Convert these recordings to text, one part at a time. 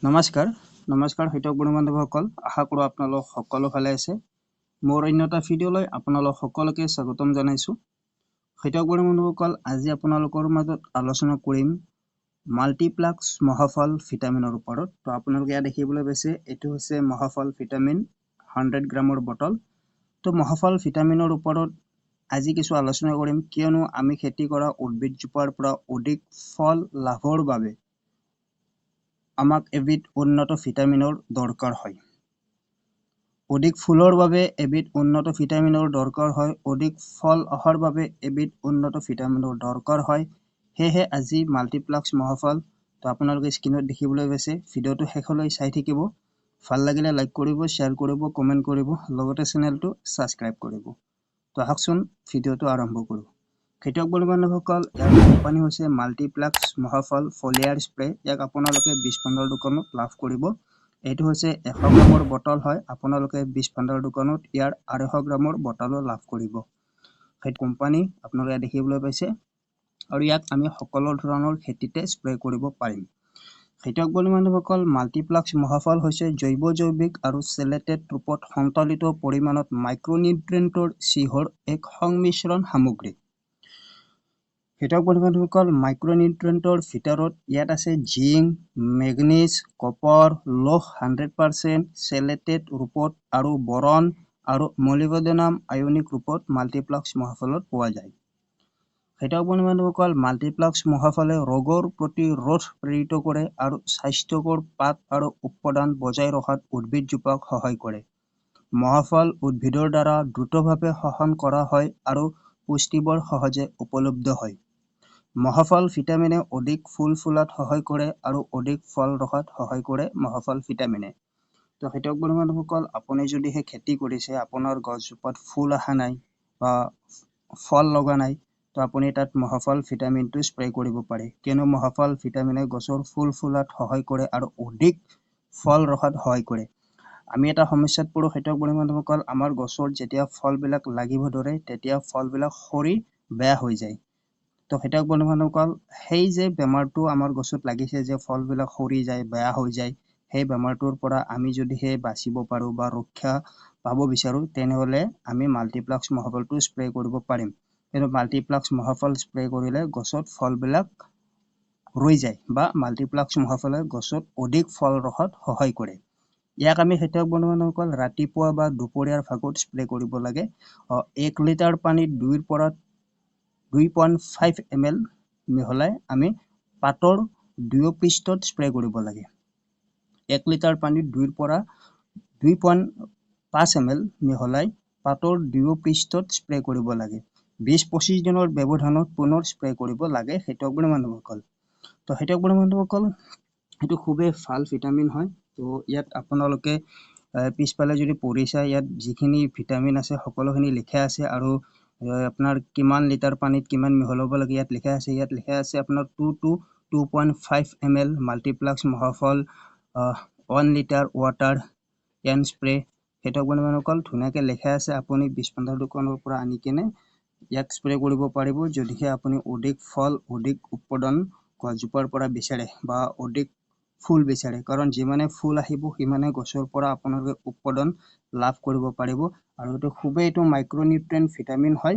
নমস্কাৰ শৈতক বন্ধুবান্ধৱসকল আশা কৰোঁ আপোনালোক সকলো ভালে আছে মোৰ অন্য এটা ভিডিঅ'লৈ আপোনালোক সকলোকে স্বাগতম জনাইছো শৈতক বন্ধুবান্ধৱসকল আজি আপোনালোকৰ মাজত আলোচনা কৰিম মাল্টিপ্লাক্স মহাফল ভিটামিনৰ ওপৰত তো আপোনালোকে ইয়াত দেখিবলৈ পাইছে এটো হৈছে মহাফল ভিটামিন 100 গ্ৰামৰ বটল তো মহাফল ভিটামিনৰ ওপৰত আজি কিছু আলোচনা কৰিম কিয়নো আমি খেতি কৰা উদ্ভিদজোপাৰ পৰা অধিক ফল লাভৰ বাবে আমাক এবিধ উন্নত ভিটামিনৰ দৰকাৰ হয় অধিক ফুলৰ বাবে এবিধ উন্নত ভিটামিনৰ দৰকাৰ হয় অধিক ফল অহাৰ বাবে এবিধ উন্নত ভিটামিনৰ দৰকাৰ হয় হেহে আজি মাল্টিপ্লাক্স মহাফল তো আপোনালোকে স্ক্ৰিনত দেখিবলৈ পাইছে ভিডিওটো শেষলৈ চাই থাকিব ভাল লাগিলে লাইক কৰিব শেয়াৰ কৰিব কমেন্ট কৰিব লগতে চেনেলটো সাবস্ক্ৰাইব কৰিব তো আহকচোন ভিডিওটো আৰম্ভ কৰো খেতিয়ক বন্ধুবান্ধৱসকল ইয়াৰ কোম্পানী হৈছে মাল্টিপ্লাক্স মহাফল ফলিয়াৰ স্প্ৰে ইয়াক আপোনালোকে 20 ভাণ্ডাৰ দোকানত লাভ কৰিব এটো হৈছে 100 গ্ৰামৰ বটল হয় আপোনালোকে 20 ভাণ্ডাৰ দোকানত ইয়াৰ 250 গ্ৰামৰ বটলো লাভ কৰিব সেই কোম্পানী আপোনালোকে দেখিবলৈ পাইছে আৰু ইয়াক আমি সকলো ধৰণৰ খেতিতে স্প্ৰে কৰিব পাৰিম খেতিয়ক বন্ধুবান্ধৱসকল মাল্টিপ্লাক্স মহাফল হৈছে জৈৱিক আৰু চেলেটেড ৰূপত সন্তুলিত পৰিমাণত মাইক্ৰনিউট্ৰিয়েন্টৰ চিহৰ এক সংমিশ্ৰণ সামগ্ৰী খেতিয়ক বন্ধুবান্ধৱসকল মাইক্ৰনিউট্ৰিয়েন্টৰ ভিতৰত ইয়াত আছে জিংক মেগনেজ কপাৰ লৌহ 100% চেলেটেড ৰূপত আৰু বৰণ আৰু মলিবডেনাম আয়নিক ৰূপত মাল্টিপ্লাক্স মহাফলত পোৱা যায় খেতিয়ক বন্ধুবান্ধৱসকল মাল্টিপ্লাক্স মহাফলে ৰোগৰ প্ৰতিৰোধ প্ৰেৰিত কৰে আৰু স্বাস্থ্যকৰ পাত আৰু উৎপাদন বজাই ৰখাত উদ্ভিদজোপাক সহায় কৰে মহাফল উদ্ভিদৰ দ্বাৰা দ্ৰুতভাৱে শোষণ কৰা হয় আৰু পুষ্টিবোৰ সহজে উপলব্ধ হয় মহাফল ভিটামিনে অধিক ফুল ফুলাত সহায় কৰে আৰু অধিক ফল ৰখাত সহায় কৰে মহাফল ভিটামিনে তো খেতিয়ক বন্ধুবান্ধৱসকল আপুনি যদি হে খেতি কৰিছে আপোনাৰ গছজোপাত ফুল আহা নাই বা ফল লগা নাই তো আপুনি তাত মহাফল ভিটামিনটো স্প্ৰে কৰিব পাৰে কিয়নো মহাফল ভিটামিনে গছৰ ফুল ফুলাত সহায় কৰে আৰু অধিক ফল ৰখাত সহায় কৰে আমি এটা সমস্যাত পৰো খেতিয়ক বন্ধুবান্ধৱসকল আমাৰ গছৰ যেতিয়া ফলবিলাক লাগিব ধৰে তেতিয়া ফলবিলাক সৰি বেয়া হৈ যায় তো খেতিয়ক বন্ধুবান্ধৱসকল সেই যে বেমাৰটো আমাৰ গছত লাগিছে যে ফলবিলাক সৰি যায় বেয়া হৈ যায় সেই বেমাৰটোৰ পৰা আমি যদি হে বাচিব পাৰো বা ৰক্ষা পাব বিচাৰো তেনেহলে আমি মাল্টিপ্লাক্স মহাফলটো স্প্ৰে কৰিব পাৰিম কিন্তু মাল্টিপ্লাক্স মহাফল স্প্ৰে কৰিলে গছত ফলবিলাক ৰৈ যায় বা মাল্টিপ্লাক্স মহাফলে গছত অধিক ফল ৰখাত সহায় কৰে ইয়াক আমি খেতিয়ক বন্ধুবান্ধৱসকল ৰাতিপুৱা বা দুপৰীয়াৰ ভাগত স্প্ৰে কৰিব লাগে 1 লিটাৰ পানীত 2 পৰা 2.5 ml মিহলাই আমি পাতৰ দুয়ো পৃষ্ঠত স্প্ৰে কৰিব লাগে 1 লিটাৰ পানীত 2 পৰা 2.5 ml মিহলাই পাতৰ দুয়ো পৃষ্ঠত স্প্ৰে কৰিব লাগে 20-25 দিনৰ ব্যৱধানত পুনৰ স্প্ৰে কৰিব লাগে খেতিয়ক বন্ধুবান্ধৱসকল তো খেতিয়ক বন্ধুবান্ধৱসকল এটো খুবেই ভাল ভিটামিন হয় তো ইয়াত আপোনালোকে পিছফালে যদি পঢ়িছা ইয়াত যিখিনি ভিটামিন আছে সকলোখিনি লিখা আছে আৰু আপোনাৰ কিমান লিটাৰ পানীত কিমান মিহলাব লাগে ইয়াত লিখা আছে আপোনাৰ 2 to 2.5 ml মাল্টিপ্লাক্স মহাফল 1 litre water N spray খেতিয়ক বন্ধুবান্ধৱসকল ধুনীয়াকৈ লিখা আছে আপুনি 20 ভাণ্ডাৰ দোকানৰ পৰা আনি কিনে ইয়াক স্প্ৰে কৰিব পাৰিব যদিহে আপুনি অধিক ফল অধিক উৎপাদন গছজোপাৰ পৰা বিচাৰে বা অধিক ফুল বিচাৰে কাৰণ যিমানে ফুল আহিব সিমানে গছৰ পৰা আপোনালোকে উৎপাদন লাভ কৰিব পাৰিব আৰু এটো খুবেই এটো মাইক্ৰনিউট্ৰিয়েন্ট ভিটামিন হয়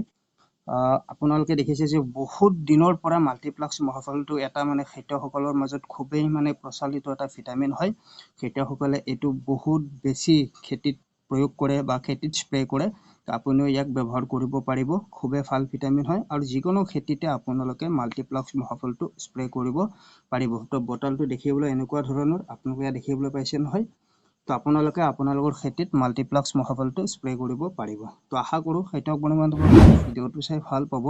আপোনালোকে দেখিছে যে বহুত দিনৰ পৰা মাল্টিপ্লাক্স মহাফলটো এটা মানে খেতিয়কসকলৰ মাজত খুবেই মানে প্ৰচলিত এটা ভিটামিন হয় খেতিয়কসকলে এটো বহুত বেছি খেতিত প্ৰয়োগ কৰে বা খেতিত স্প্ৰে কৰে আপুনিও ইয়াক ব্যৱহাৰ কৰিব পাৰিব খুবেই ভাল ভিটামিন হয় আৰু যিকোনো খেতিতে আপোনালোকে মাল্টিপ্লাক্স মহাফলটো স্প্ৰে কৰিব পাৰিব তো বটলটো দেখিবলৈ এনেকুৱা ধৰণৰ আপোনালোকে দেখিবলৈ পাইছে নহয় তো আপোনালোকে আপোনালোকৰ খেতিত মাল্টিপ্লাক্স মহাফলটো স্প্ৰে কৰিব পাৰিব তো আশা কৰো খেতিয়ক বন্ধুবান্ধৱসকলে ভিডিওটো চাই ভাল পাব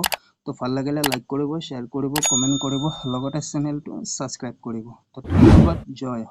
তো ভাল লাগিলে লাইক কৰিব শেয়াৰ কৰিব কমেন্ট কৰিব লগতে চেনেলটো সাবস্ক্ৰাইব কৰিব তো ধন্যবাদ জয়